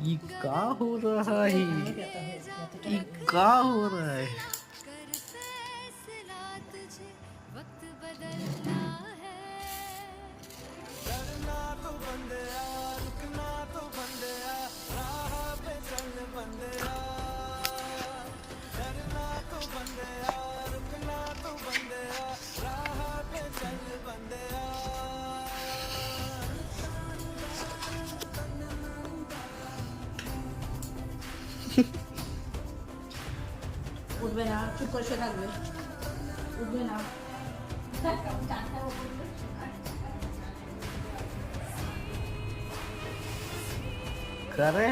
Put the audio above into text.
ये क्या हो रहा है? ये क्या हो रहा है? উঠবে না, চুপ করে শুয়ে থাকবে, উঠবে না। करे